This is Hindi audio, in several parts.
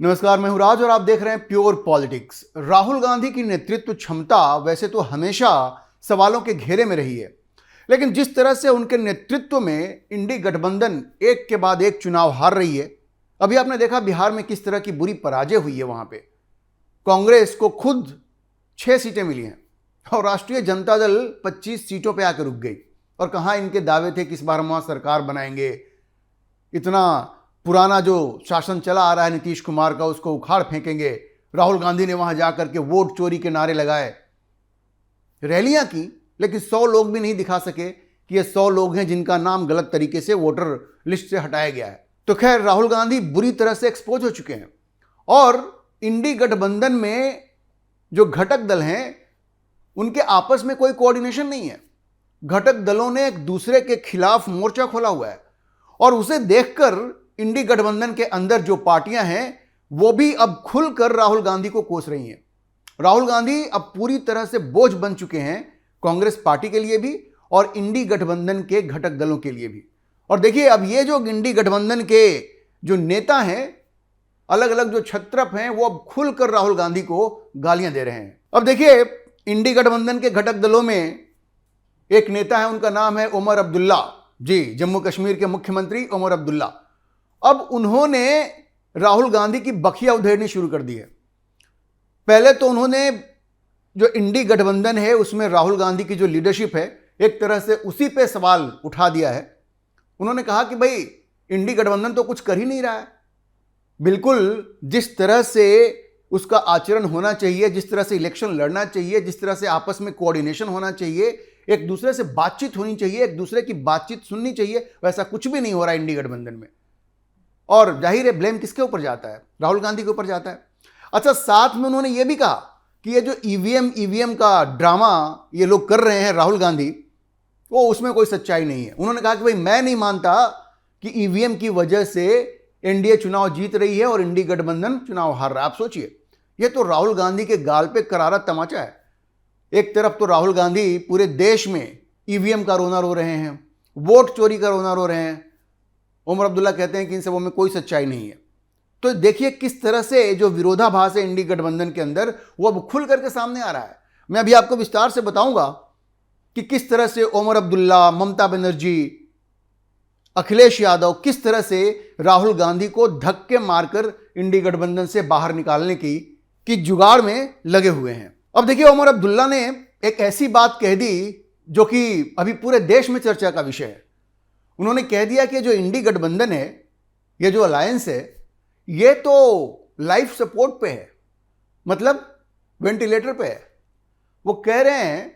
नमस्कार, मैं हूं राज और आप देख रहे हैं प्योर पॉलिटिक्स। राहुल गांधी की नेतृत्व क्षमता वैसे तो हमेशा सवालों के घेरे में रही है, लेकिन जिस तरह से उनके नेतृत्व में इंडी गठबंधन एक के बाद एक चुनाव हार रही है, अभी आपने देखा बिहार में किस तरह की बुरी पराजय हुई है। वहां पे कांग्रेस को खुद 6 सीटें मिली हैं और राष्ट्रीय जनता दल 25 सीटों पर आकर रुक गई। और कहाँ इनके दावे थे कि इस बार हम वहां सरकार बनाएंगे, इतना पुराना जो शासन चला आ रहा है नीतीश कुमार का उसको उखाड़ फेंकेंगे। राहुल गांधी ने वहां जाकर के वोट चोरी के नारे लगाए, रैलियां की, लेकिन 100 लोग भी नहीं दिखा सके कि ये 100 लोग हैं जिनका नाम गलत तरीके से वोटर लिस्ट से हटाया गया है। तो खैर, राहुल गांधी बुरी तरह से एक्सपोज हो चुके हैं और इंडी गठबंधन में जो घटक दल हैं उनके आपस में कोई कोऑर्डिनेशन नहीं है। घटक दलों ने एक दूसरे के खिलाफ मोर्चा खोला हुआ है और उसे देखकर इंडी गठबंधन के अंदर जो पार्टियां हैं वो भी अब खुलकर राहुल गांधी को कोस रही हैं। राहुल गांधी अब पूरी तरह से बोझ बन चुके हैं कांग्रेस पार्टी के लिए भी और इंडी गठबंधन के घटक दलों के लिए भी। और देखिए, अब ये जो इंडी गठबंधन के जो नेता हैं, अलग अलग जो छत्रप हैं, वो अब खुलकर राहुल गांधी को गालियां दे रहे हैं। अब देखिए, इंडी गठबंधन के घटक दलों में एक नेता है, उनका नाम है उमर अब्दुल्ला जी, जम्मू कश्मीर के मुख्यमंत्री उमर अब्दुल्ला। अब उन्होंने राहुल गांधी की बखिया उधेड़नी शुरू कर दी है। पहले तो उन्होंने जो इंडी गठबंधन है उसमें राहुल गांधी की जो लीडरशिप है, एक तरह से उसी पे सवाल उठा दिया है। उन्होंने कहा कि भाई, इंडी गठबंधन तो कुछ कर ही नहीं रहा है। बिल्कुल जिस तरह से उसका आचरण होना चाहिए, जिस तरह से इलेक्शन लड़ना चाहिए, जिस तरह से आपस में कोऑर्डिनेशन होना चाहिए, एक दूसरे से बातचीत होनी चाहिए, एक दूसरे की बातचीत सुननी चाहिए, वैसा कुछ भी नहीं हो रहा इंडी गठबंधन में। और जाहिर है ब्लेम किसके ऊपर जाता है? राहुल गांधी के ऊपर जाता है। अच्छा, साथ में उन्होंने ये भी कहा कि ये जो ईवीएम का ड्रामा ये लोग कर रहे हैं राहुल गांधी, वो उसमें कोई सच्चाई नहीं है। उन्होंने कहा कि भाई, मैं नहीं मानता कि ईवीएम की वजह से एनडीए चुनाव जीत रही है और इंडी गठबंधन चुनाव हार रहा है। आप सोचिए, ये तो राहुल गांधी के गाल पे करारा तमाचा है। एक तरफ तो राहुल गांधी पूरे देश में ईवीएम का रोना रो रहे हैं, वोट चोरी का रोना रो रहे हैं। उमर अब्दुल्ला कहते हैं कि इन सबों में कोई सच्चाई नहीं है। तो देखिए किस तरह से जो विरोधाभास है इंडी गठबंधन के अंदर, वो अब खुल करके सामने आ रहा है। मैं अभी आपको विस्तार से बताऊंगा कि किस तरह से उमर अब्दुल्ला, ममता बनर्जी, अखिलेश यादव किस तरह से राहुल गांधी को धक्के मारकर इंडी गठबंधन से बाहर निकालने की जुगाड़ में लगे हुए हैं। अब देखिए, उमर अब्दुल्ला ने एक ऐसी बात कह दी जो कि अभी पूरे देश में चर्चा का विषय है। उन्होंने कह दिया कि जो इंडी गठबंधन है, ये जो अलायंस है, ये तो लाइफ सपोर्ट पे है, मतलब वेंटिलेटर पे है। वो कह रहे हैं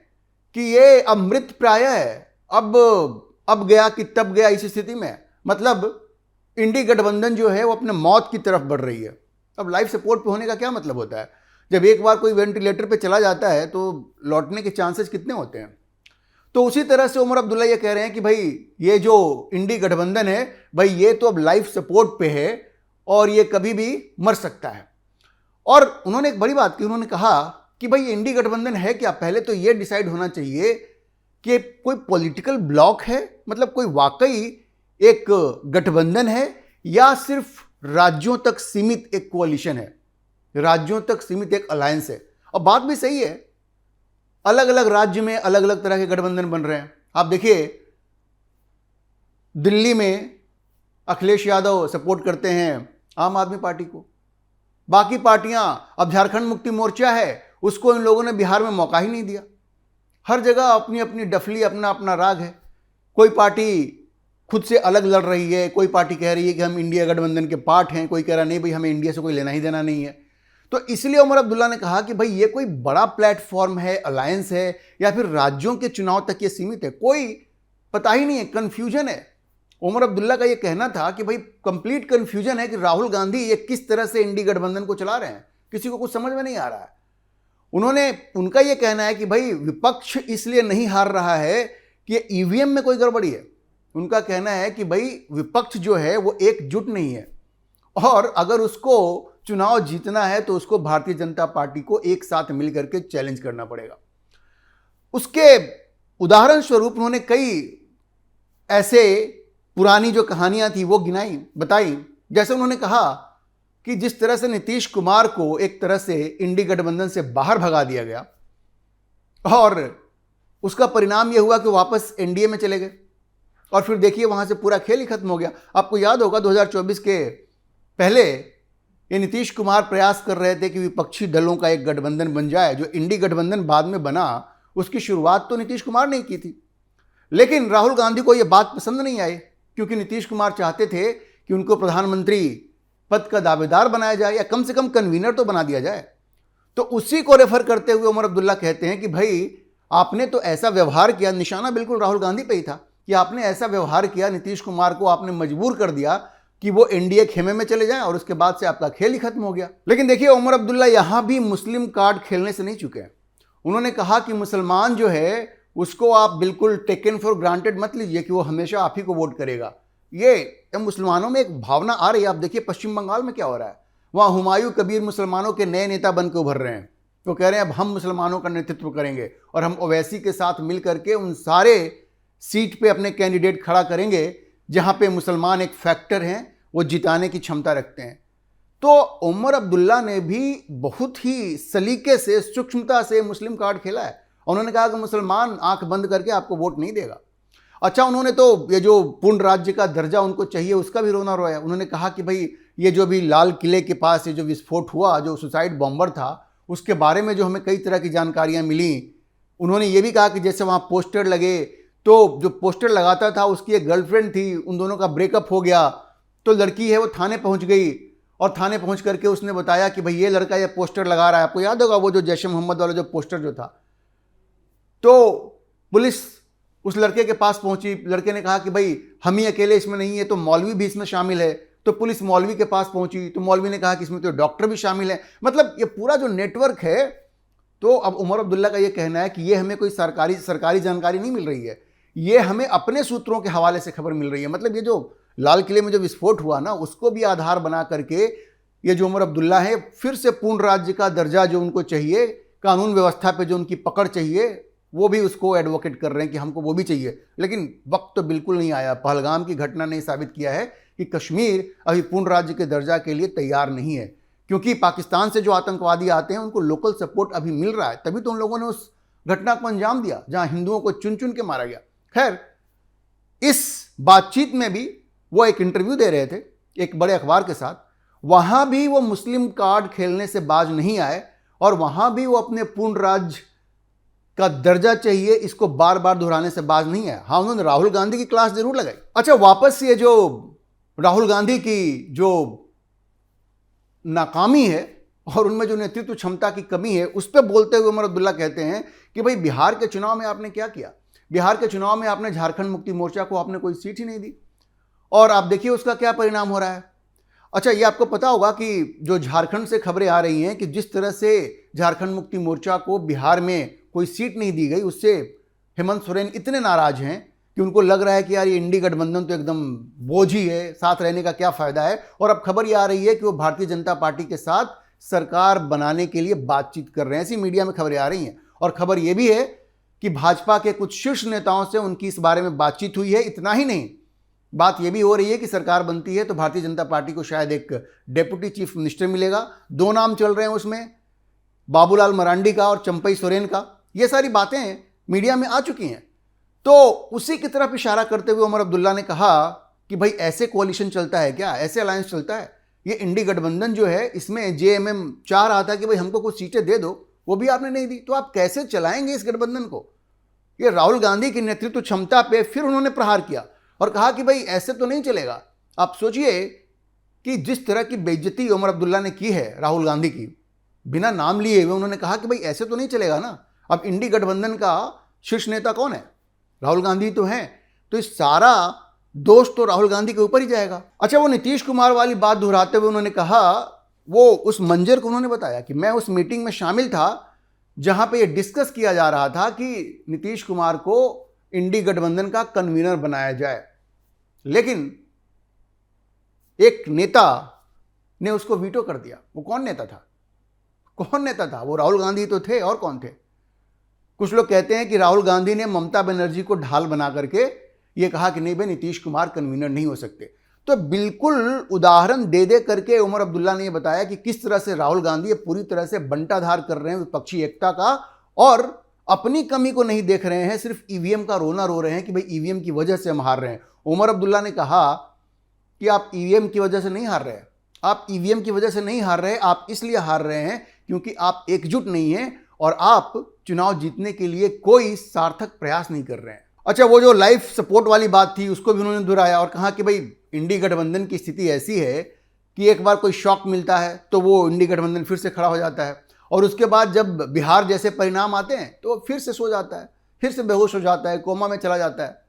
कि ये अब मृत प्राय है, अब गया कि तब गया, इस स्थिति में। मतलब इंडी गठबंधन जो है वो अपने मौत की तरफ बढ़ रही है। अब लाइफ सपोर्ट पे होने का क्या मतलब होता है? जब एक बार कोई वेंटिलेटर पे चला जाता है तो लौटने के चांसेस कितने होते हैं? तो उसी तरह से उमर अब्दुल्ला ये कह रहे हैं कि भाई, ये जो इंडी गठबंधन है भाई, ये तो अब लाइफ सपोर्ट पे है और ये कभी भी मर सकता है। और उन्होंने एक बड़ी बात की, उन्होंने कहा कि भाई, इंडी गठबंधन है क्या? पहले तो ये डिसाइड होना चाहिए कि कोई पॉलिटिकल ब्लॉक है, मतलब कोई वाकई एक गठबंधन है, या सिर्फ राज्यों तक सीमित एक कोalition है, राज्यों तक सीमित एक अलायंस है। और बात भी सही है, अलग अलग राज्य में अलग अलग तरह के गठबंधन बन रहे हैं। आप देखिए, दिल्ली में अखिलेश यादव सपोर्ट करते हैं आम आदमी पार्टी को, बाकी पार्टियां, अब झारखंड मुक्ति मोर्चा है, उसको इन लोगों ने बिहार में मौका ही नहीं दिया। हर जगह अपनी अपनी डफली, अपना अपना राग है। कोई पार्टी खुद से अलग लड़ रही है, कोई पार्टी कह रही है कि हम इंडिया गठबंधन के पार्ट हैं, कोई कह रहा नहीं भाई, हमें इंडिया से कोई लेना ही देना नहीं है। तो इसलिए उमर अब्दुल्ला ने कहा कि भाई, ये कोई बड़ा प्लेटफॉर्म है, अलायंस है, या फिर राज्यों के चुनाव तक ये सीमित है, कोई पता ही नहीं है, कंफ्यूजन है। उमर अब्दुल्ला का ये कहना था कि भाई, कंप्लीट कंफ्यूजन है कि राहुल गांधी ये किस तरह से इंडी गठबंधन को चला रहे हैं, किसी को कुछ समझ में नहीं आ रहा है। उनका ये कहना है कि भाई, विपक्ष इसलिए नहीं हार रहा है कि ईवीएम में कोई गड़बड़ी है। उनका कहना है कि भाई, विपक्ष जो है वो एकजुट नहीं है और अगर उसको चुनाव जीतना है तो उसको भारतीय जनता पार्टी को एक साथ मिलकर के चैलेंज करना पड़ेगा। उसके उदाहरण स्वरूप उन्होंने कई ऐसे पुरानी जो कहानियां थी वो बताई। जैसे उन्होंने कहा कि जिस तरह से नीतीश कुमार को एक तरह से इंडी गठबंधन से बाहर भगा दिया गया और उसका परिणाम यह हुआ कि वापस एनडीए में चले गए और फिर देखिए वहां से पूरा खेल ही खत्म हो गया। आपको याद होगा 2024 के पहले ये नीतीश कुमार प्रयास कर रहे थे कि विपक्षी दलों का एक गठबंधन बन जाए। जो इंडी गठबंधन बाद में बना उसकी शुरुआत तो नीतीश कुमार ने की थी, लेकिन राहुल गांधी को यह बात पसंद नहीं आई क्योंकि नीतीश कुमार चाहते थे कि उनको प्रधानमंत्री पद का दावेदार बनाया जाए या कम से कम कन्वीनर तो बना दिया जाए। तो उसी को रेफर करते हुए उमर अब्दुल्ला कहते हैं कि भाई आपने तो ऐसा व्यवहार किया, निशाना बिल्कुल राहुल गांधी पे ही था कि आपने ऐसा व्यवहार किया, नीतीश कुमार को आपने मजबूर कर दिया कि वो एनडीए खेमे में चले जाएं और उसके बाद से आपका खेल ही खत्म हो गया। लेकिन देखिए उमर अब्दुल्ला यहां भी मुस्लिम कार्ड खेलने से नहीं चुके। उन्होंने कहा कि मुसलमान जो है उसको आप बिल्कुल टेकन फॉर ग्रांटेड मत लीजिए कि वो हमेशा आप ही को वोट करेगा। ये मुसलमानों में एक भावना आ रही है। आप देखिए पश्चिम बंगाल में क्या हो रहा है, वहाँ हुमायूं कबीर मुसलमानों के नए नेता बन के उभर रहे हैं। तो कह रहे हैं अब हम मुसलमानों का नेतृत्व करेंगे और हम ओवैसी के साथ मिल करके उन सारे सीट पे अपने कैंडिडेट खड़ा करेंगे जहाँ पे मुसलमान एक फैक्टर हैं, वो जिताने की क्षमता रखते हैं। तो उमर अब्दुल्ला ने भी बहुत ही सलीके से, सूक्ष्मता से मुस्लिम कार्ड खेला है। उन्होंने कहा कि मुसलमान आंख बंद करके आपको वोट नहीं देगा। अच्छा, उन्होंने तो ये जो पूर्ण राज्य का दर्जा उनको चाहिए उसका भी रोना रोया। उन्होंने कहा कि भाई ये जो भी लाल किले के पास ये जो विस्फोट हुआ, जो सुसाइड बॉम्बर था, उसके बारे में जो हमें कई तरह की जानकारियां मिली। उन्होंने ये भी कहा कि जैसे वहाँ पोस्टर लगे तो जो पोस्टर लगाता था उसकी एक गर्लफ्रेंड थी, उन दोनों का ब्रेकअप हो गया, तो लड़की है वो थाने पहुँच गई और थाने पहुँच करके उसने बताया कि भाई ये लड़का ये पोस्टर लगा रहा है। आपको याद होगा वो जो जैश ए मोहम्मद वाला जो पोस्टर जो था। तो पुलिस उस लड़के के पास पहुंची। लड़के ने कहा कि भाई हम ही अकेले इसमें नहीं है, तो मौलवी भी इसमें शामिल है। तो पुलिस मौलवी के पास पहुंची तो मौलवी ने कहा कि इसमें तो डॉक्टर भी शामिल है। मतलब ये पूरा जो नेटवर्क है। तो अब उमर अब्दुल्ला का ये कहना है कि ये हमें कोई सरकारी जानकारी नहीं मिल रही है, ये हमें अपने सूत्रों के हवाले से खबर मिल रही है। मतलब ये जो लाल किले में जो विस्फोट हुआ ना, उसको भी आधार बना करके ये जो उमर अब्दुल्ला है फिर से पूर्ण राज्य का दर्जा जो उनको चाहिए, कानून व्यवस्था पे जो उनकी पकड़ चाहिए, वो भी उसको एडवोकेट कर रहे हैं कि हमको वो भी चाहिए। लेकिन वक्त तो बिल्कुल नहीं आया। पहलगाम की घटना ने साबित किया है कि कश्मीर अभी पूर्ण राज्य के दर्जा के लिए तैयार नहीं है, क्योंकि पाकिस्तान से जो आतंकवादी आते हैं उनको लोकल सपोर्ट अभी मिल रहा है। तभी तो उन लोगों ने उस घटना को अंजाम दिया जहां हिंदुओं को चुन चुन के मारा गया। खैर, इस बातचीत में भी वो एक इंटरव्यू दे रहे थे एक बड़े अखबार के साथ। वहां भी वो मुस्लिम कार्ड खेलने से बाज नहीं आए और वहां भी वो अपने पूर्ण राज्य का दर्जा चाहिए इसको बार बार दोहराने से बाज नहीं है। हाँ, उन्होंने राहुल गांधी की क्लास जरूर लगाई। अच्छा, वापस ये जो राहुल गांधी की जो नाकामी है और उनमें जो नेतृत्व क्षमता की कमी है, उस पर बोलते हुए उमर अब्दुल्ला कहते हैं कि भाई बिहार के चुनाव में आपने क्या किया? बिहार के चुनाव में आपने झारखंड मुक्ति मोर्चा को आपने कोई सीट ही नहीं दी और आप देखिए उसका क्या परिणाम हो रहा है। अच्छा, ये आपको पता होगा कि जो झारखंड से खबरें आ रही हैं कि जिस तरह से झारखंड मुक्ति मोर्चा को बिहार में कोई सीट नहीं दी गई, उससे हेमंत सोरेन इतने नाराज हैं कि उनको लग रहा है कि यार ये इंडी गठबंधन तो एकदम बोझ ही है, साथ रहने का क्या फायदा है। और अब खबर ये आ रही है कि वो भारतीय जनता पार्टी के साथ सरकार बनाने के लिए बातचीत कर रहे हैं। ऐसी मीडिया में खबरें आ रही हैं और खबर ये भी है कि भाजपा के कुछ शीर्ष नेताओं से उनकी इस बारे में बातचीत हुई है। इतना ही नहीं, बात यह भी हो रही है कि सरकार बनती है तो भारतीय जनता पार्टी को शायद एक डेप्यूटी चीफ मिनिस्टर मिलेगा। 2 नाम चल रहे हैं उसमें, बाबूलाल मरांडी का और चंपई सोरेन का। ये सारी बातें मीडिया में आ चुकी हैं। तो उसी की तरफ इशारा करते हुए उमर अब्दुल्ला ने कहा कि भाई ऐसे कोalition चलता है क्या, ऐसे अलायंस चलता है? ये इंडी गठबंधन जो है इसमें जेएमएम चाह रहा था कि भाई हमको कुछ सीटें दे दो, वो भी आपने नहीं दी, तो आप कैसे चलाएंगे इस गठबंधन को? ये राहुल गांधी की नेतृत्व क्षमता पे फिर उन्होंने प्रहार किया और कहा कि भाई ऐसे तो नहीं चलेगा। आप सोचिए कि जिस तरह की बेइज्जती उमर अब्दुल्ला ने की है राहुल गांधी की, बिना नाम लिए हुए उन्होंने कहा कि भाई ऐसे तो नहीं चलेगा ना। अब इंडी गठबंधन का शीर्ष नेता कौन है? राहुल गांधी तो हैं, तो इस सारा दोष तो राहुल गांधी के ऊपर ही जाएगा। अच्छा, वो नीतीश कुमार वाली बात दोहराते हुए उन्होंने कहा, वो उस मंजर को उन्होंने बताया कि मैं उस मीटिंग में शामिल था जहां पे ये डिस्कस किया जा रहा था कि नीतीश कुमार को इंडी गठबंधन का कन्वीनर बनाया जाए, लेकिन एक नेता ने उसको वीटो कर दिया। वो कौन नेता था? वो राहुल गांधी तो थे, और कौन थे? कुछ लोग कहते हैं कि राहुल गांधी ने ममता बनर्जी को ढाल बना करके ये कहा कि नहीं भाई नीतीश कुमार कन्वीनर नहीं हो सकते। तो बिल्कुल उदाहरण दे दे करके उमर अब्दुल्ला ने यह बताया कि किस तरह से राहुल गांधी पूरी तरह से बंटाधार कर रहे हैं विपक्षी एकता का, और अपनी कमी को नहीं देख रहे हैं, सिर्फ ईवीएम का रोना रो रहे हैं कि भाई ईवीएम की वजह से हम हार रहे हैं। उमर अब्दुल्ला ने कहा कि आप ईवीएम की वजह से नहीं हार रहे, आप ईवीएम की वजह से नहीं हार रहे, आप इसलिए हार रहे हैं क्योंकि आप एकजुट नहीं हैं और आप चुनाव जीतने के लिए कोई सार्थक प्रयास नहीं कर रहे हैं। अच्छा, वो जो लाइफ सपोर्ट वाली बात थी उसको भी उन्होंने दोहराया और कहा कि भाई इंडी गठबंधन की स्थिति ऐसी है कि एक बार कोई शॉक मिलता है तो वो इंडी गठबंधन फिर से खड़ा हो जाता है, और उसके बाद जब बिहार जैसे परिणाम आते हैं तो फिर से सो जाता है, फिर से बेहोश हो जाता है, कोमा में चला जाता है।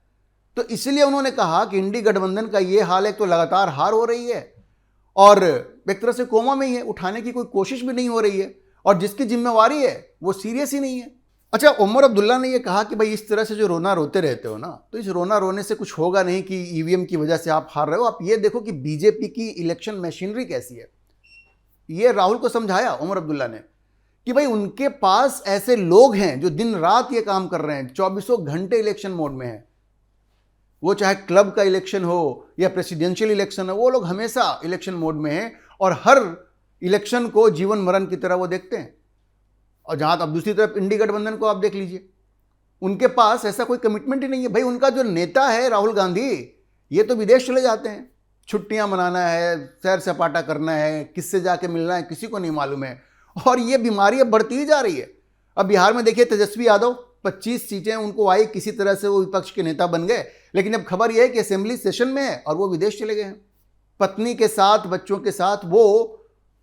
तो इसलिए उन्होंने कहा कि इंडी गठबंधन का ये हाल है, तो लगातार हार हो रही है और एक तरह से कोमा में ही है, उठाने की कोई कोशिश भी नहीं हो रही है, और जिसकी जिम्मेवारी है वो सीरियस ही नहीं है। अच्छा, उमर अब्दुल्ला ने यह कहा कि भाई इस तरह से जो रोना रोते रहते हो ना, तो इस रोना रोने से कुछ होगा नहीं कि ईवीएम की वजह से आप हार रहे हो। आप ये देखो कि बीजेपी की इलेक्शन मशीनरी कैसी है। ये राहुल को समझाया उमर अब्दुल्ला ने कि भाई उनके पास ऐसे लोग हैं जो दिन रात ये काम कर रहे हैं, 24 घंटे इलेक्शन मोड में है। वो चाहे क्लब का इलेक्शन हो या प्रेसिडेंशियल इलेक्शन हो, वो लोग हमेशा इलेक्शन मोड में हैं और हर इलेक्शन को जीवन मरण की तरह वो देखते हैं। और जहां अब दूसरी तरफ इंडी गठबंधन को आप देख लीजिए, उनके पास ऐसा कोई कमिटमेंट ही नहीं है। भाई उनका जो नेता है राहुल गांधी, ये तो विदेश चले जाते हैं, छुट्टियां मनाना है, सैर सपाटा करना है, किससे जाके मिलना है किसी को नहीं मालूम है, और ये बीमारी अब बढ़ती ही जा रही है। अब बिहार में देखिए तेजस्वी यादव 25 सीटें उनको आई, किसी तरह से वो विपक्ष के नेता बन गए, लेकिन अब खबर यह है कि असेंबली सेशन में है और वो विदेश चले गए हैं। पत्नी के साथ, बच्चों के साथ वो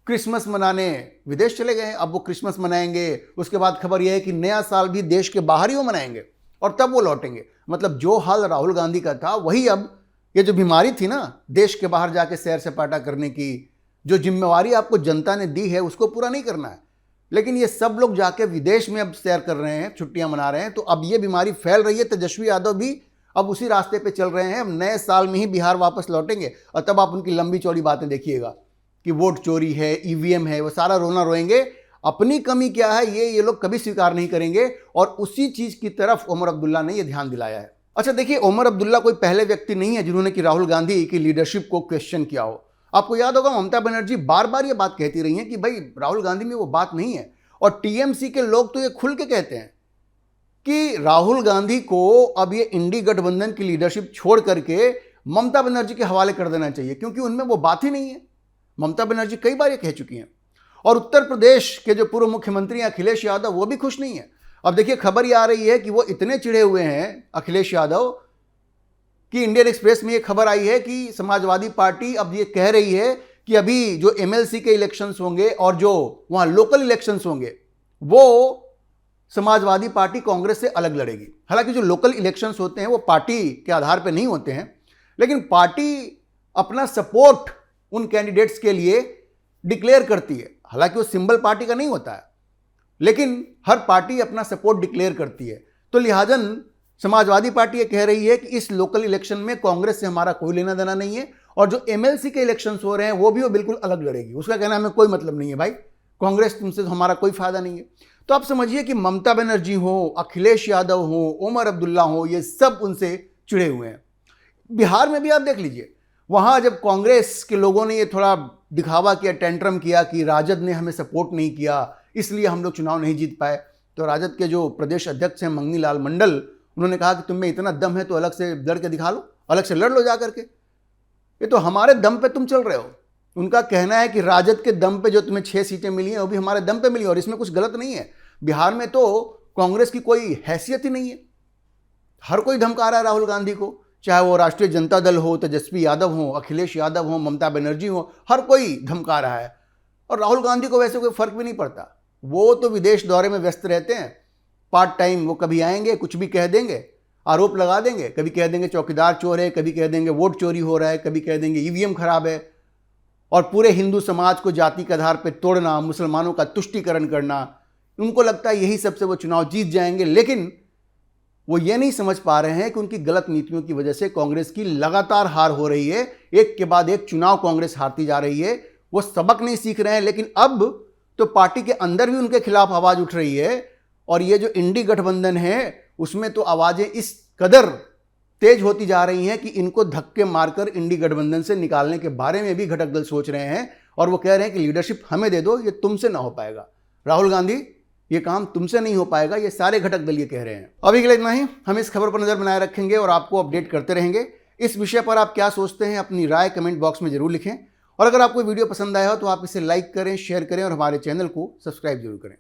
क्रिसमस मनाने विदेश चले गए हैं। अब वो क्रिसमस मनाएंगे, उसके बाद खबर यह है कि नया साल भी देश के बाहर ही वो मनाएंगे और तब वो लौटेंगे। मतलब जो हाल राहुल गांधी का था वही अब ये जो बीमारी थी ना देश के बाहर जाके सैर सपाटा करने की, जो जिम्मेवारी आपको जनता ने दी है उसको पूरा नहीं करना है, लेकिन ये सब लोग जाके विदेश में अब सैर कर रहे हैं, छुट्टियां मना रहे हैं, तो अब ये बीमारी फैल रही है। तेजस्वी यादव भी अब उसी रास्ते पे चल रहे हैं। अब नए साल में ही बिहार वापस लौटेंगे और तब आप उनकी लंबी चौड़ी बातें देखिएगा कि वोट चोरी है, ईवीएम है, वो सारा रोना रोएंगे। अपनी कमी क्या है ये लोग कभी स्वीकार नहीं करेंगे, और उसी चीज की तरफ उमर अब्दुल्ला ने ये ध्यान दिलाया है। अच्छा देखिए, उमर अब्दुल्ला कोई पहले व्यक्ति नहीं है जिन्होंने कि राहुल गांधी की लीडरशिप को क्वेश्चन किया हो। आपको याद होगा ममता बनर्जी बार बार ये बात कहती रही हैं कि भाई राहुल गांधी में वो बात नहीं है, और टीएमसी के लोग तो ये खुल के कहते हैं कि राहुल गांधी को अब ये इंडी गठबंधन की लीडरशिप छोड़ करके ममता बनर्जी के हवाले कर देना चाहिए, क्योंकि उनमें वो बात ही नहीं है। ममता बनर्जी कई बार ये कह चुकी हैं। और उत्तर प्रदेश के जो पूर्व मुख्यमंत्री अखिलेश यादव, वो भी खुश नहीं है। अब देखिए खबर ये आ रही है कि वो इतने चिढ़े हुए हैं अखिलेश यादव कि इंडियन एक्सप्रेस में ये खबर आई है कि समाजवादी पार्टी अब ये कह रही है कि अभी जो एमएलसी के इलेक्शंस होंगे और जो वहां लोकल इलेक्शंस होंगे वो समाजवादी पार्टी कांग्रेस से अलग लड़ेगी। हालांकि जो लोकल इलेक्शंस होते हैं वो पार्टी के आधार पर नहीं होते हैं, लेकिन पार्टी अपना सपोर्ट उन कैंडिडेट्स के लिए डिक्लेयर करती है। हालांकि वो सिंबल पार्टी का नहीं होता है, लेकिन हर पार्टी अपना सपोर्ट डिक्लेयर करती है। तो लिहाजन समाजवादी पार्टी ये कह रही है कि इस लोकल इलेक्शन में कांग्रेस से हमारा कोई लेना देना नहीं है, और जो एमएलसी के इलेक्शंस हो रहे हैं वो भी वो बिल्कुल अलग लड़ेगी। उसका कहना हमें कोई मतलब नहीं है, भाई कांग्रेस तुमसे तो हमारा कोई फायदा नहीं है। तो आप समझिए कि ममता बनर्जी हो, अखिलेश यादव हो, उमर अब्दुल्ला हो, ये सब उनसे चिढ़े हुए हैं। बिहार में भी आप देख लीजिए, वहां जब कांग्रेस के लोगों ने ये थोड़ा दिखावा किया, टेंट्रम किया कि राजद ने हमें सपोर्ट नहीं किया इसलिए हम लोग चुनाव नहीं जीत पाए, तो राजद के जो प्रदेश अध्यक्ष हैं मंगनी लाल मंडल, उन्होंने कहा कि तुम में इतना दम है तो अलग से लड़ के दिखा लो, अलग से लड़ लो जा करके, ये तो हमारे दम पे तुम चल रहे हो। उनका कहना है कि राजद के दम पे जो तुम्हें 6 सीटें मिली हैं वो भी हमारे दम पे मिली, और इसमें कुछ गलत नहीं है। बिहार में तो कांग्रेस की कोई हैसियत ही नहीं है, हर कोई धमका रहा है राहुल गांधी को, चाहे वो राष्ट्रीय जनता दल हो, तेजस्वी यादव हो, अखिलेश यादव हो, ममता बनर्जी हो, हर कोई धमका रहा है। और राहुल गांधी को वैसे कोई फर्क भी नहीं पड़ता, वो तो विदेश दौरे में व्यस्त रहते हैं, पार्ट टाइम वो कभी आएंगे, कुछ भी कह देंगे, आरोप लगा देंगे, कभी कह देंगे चौकीदार चोर है, कभी कह देंगे वोट चोरी हो रहा है, कभी कह देंगे ईवीएम खराब है, और पूरे हिंदू समाज को जाति के आधार पर तोड़ना, मुसलमानों का तुष्टीकरण करना, उनको लगता है यही सबसे वो चुनाव जीत जाएंगे। लेकिन वो ये नहीं समझ पा रहे हैं कि उनकी गलत नीतियों की वजह से कांग्रेस की लगातार हार हो रही है, एक के बाद एक चुनाव कांग्रेस हारती जा रही है। वो सबक नहीं सीख रहे हैं, लेकिन अब तो पार्टी के अंदर भी उनके खिलाफ आवाज उठ रही है, और ये जो इंडी गठबंधन है उसमें तो आवाजें इस कदर तेज होती जा रही हैं कि इनको धक्के मारकर इंडी गठबंधन से निकालने के बारे में भी घटक दल सोच रहे हैं और वो कह रहे हैं कि लीडरशिप हमें दे दो, ये तुमसे ना हो पाएगा। राहुल गांधी, ये काम तुमसे नहीं हो पाएगा, ये सारे घटक दल ये कह रहे हैं। अभी के लिए इतना ही। हम इस खबर पर नजर बनाए रखेंगे और आपको अपडेट करते रहेंगे। इस विषय पर आप क्या सोचते हैं, अपनी राय कमेंट बॉक्स में जरूर लिखें और अगर आपको वीडियो पसंद आया हो तो आप इसे लाइक करें, शेयर करें और हमारे चैनल को सब्सक्राइब जरूर करें।